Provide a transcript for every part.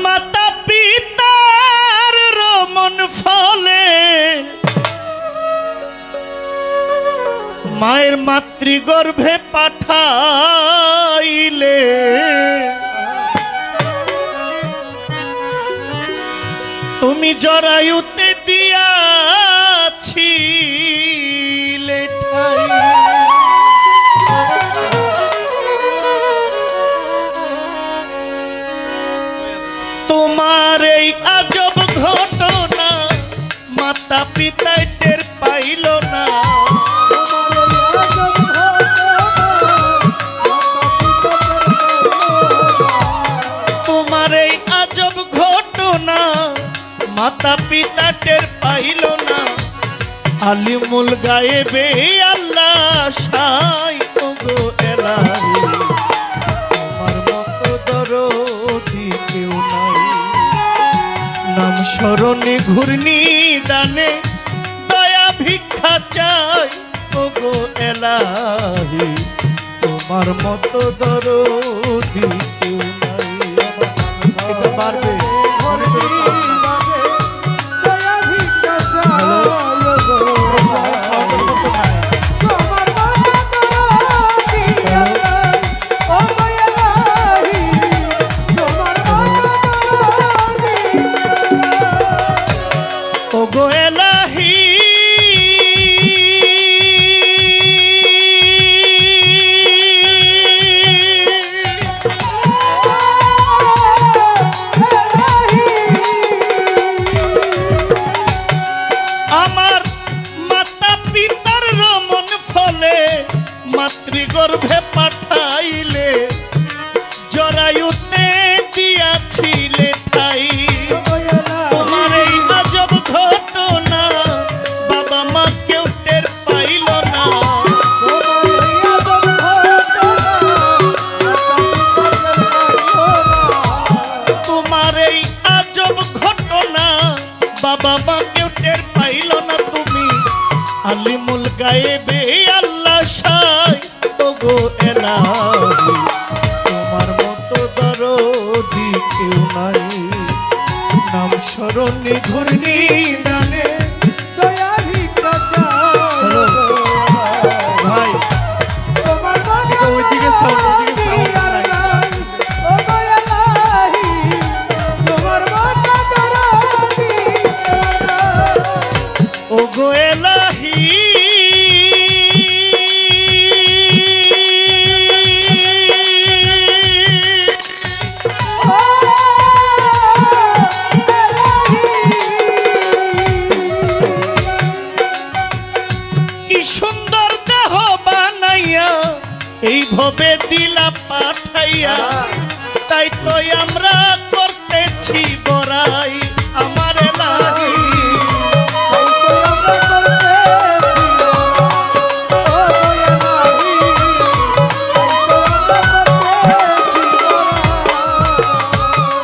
মাতা পিতার রমন ফলে মায়ের মাতৃগর্ভে পাঠাইলে তুমি জরায়ুতে দিয়াছিলে ঠাই। তোমার এই আজব ঘটনা মাতা পিতায় টের পাইল না। তোমার এই আজব ঘটনা মাতা পিতা টের পাইল না। আলিমুল গায়েবে আল্লাহ সাই ওগো এলাহি, তোমার মতো দরদি কেউ নাই। নাম স্মরণে ঘূর্ণি দানে দয়া ভিক্ষা চাই ওগো এলাহি, তোমার মতো দরদি কেউ নাই। এটা পারবে ওগো এলাহি, আমার মাতা পিতার রমন ফলে মাতৃগর্ভে পাঠাইলে জরায়ুতে দিয়াছিলে ঠাই। তোমার এই আজব ঘটনা বাবা মা কেউ টের পাইল না। তোমার এই আজব ঘটনা বাবা মা কেউ টের পাইল না। তুমি আলিমুল গায়েবে আল্লাহ সাই ওগো এলাহি, তোমার মতো দরদি কেউ নাই। নাম স্মরণে ঘূর্ণি দানে দয়া ভিক্ষা চাই। ভাই তোমার মতো ওইদিকে সাউন্ড ওগো এলাহি, কি সুন্দর দেহ বানাইয়া এই ভবে দিলা পাঠাইয়া, তাই তো আমরা করতেছি বড়াই আমার এলাহি।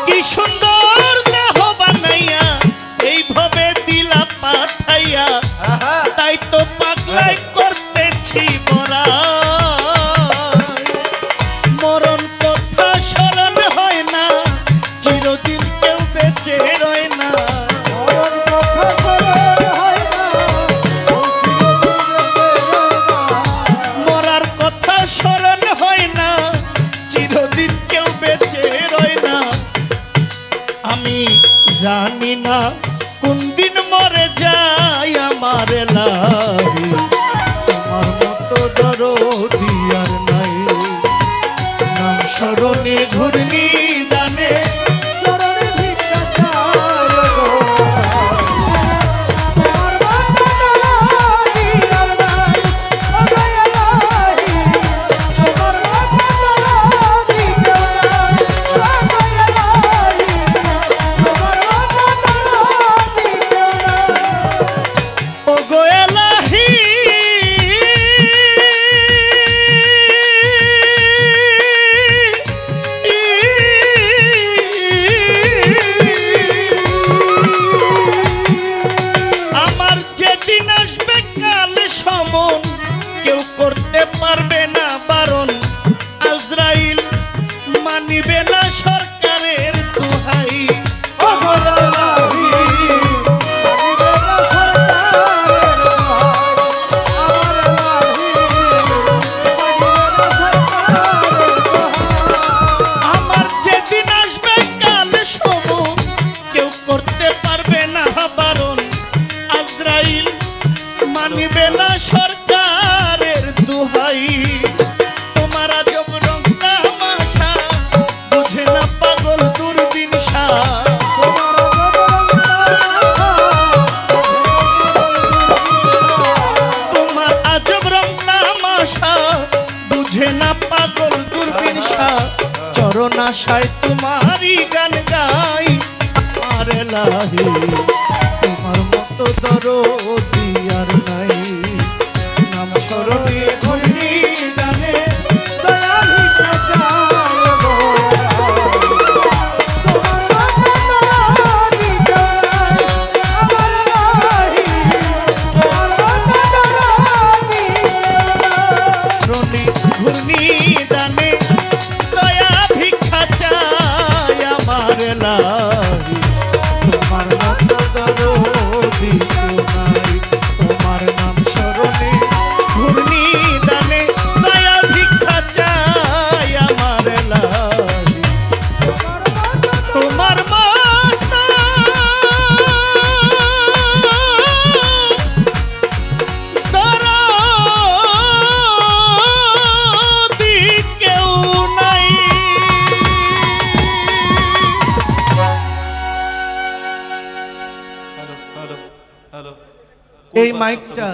কি সুন্দর দেহ বানাইয়া এই ভবে দিলা পাঠাইয়া, তাই তো পাগলাই করতেছি বড়াই। মরণ কথা স্মরণ হয় না, চিরদিন কেউ বেঁচে রয় না। মরার কথা স্মরণ হয় না, চিরদিন কেউ বেঁচে রয় না। আমি জানি না কোন দিন মরে যাই আমার এলাহি, তোমার মতো দরদি আর নাই। নাম স্মরণে ঘূর্ণি দানে চরণে ভিক্ষা চাই ওগো, তোমার মতো দরদি আর নাই। ওগো এলাহি, তোমার মতো দরদি কেউ নাই। ওগো এলাহি, তোমার মতো দরদি কেউ নাই। ওগো এলাহি, আশায় তোমারই গান গাই আর লাহি তোমার মতো দরদি আর নাই নাম স্মরণে ঘূর্ণি টানে দয়া ভিক্ষা চায় গো রণে ঘূর্ণি দানে দয়া ভিক্ষা চায় আমার লাহি তোমার মতো দরদি কেউ নাই তোমার নাম স্মরণে ঘূর্ণি দানে দয়া ভিক্ষা চায় আমার লাহি তোমার মতো দরদি কেউ নাই। হ্যালো হ্যালো হ্যালো এই মাইকটা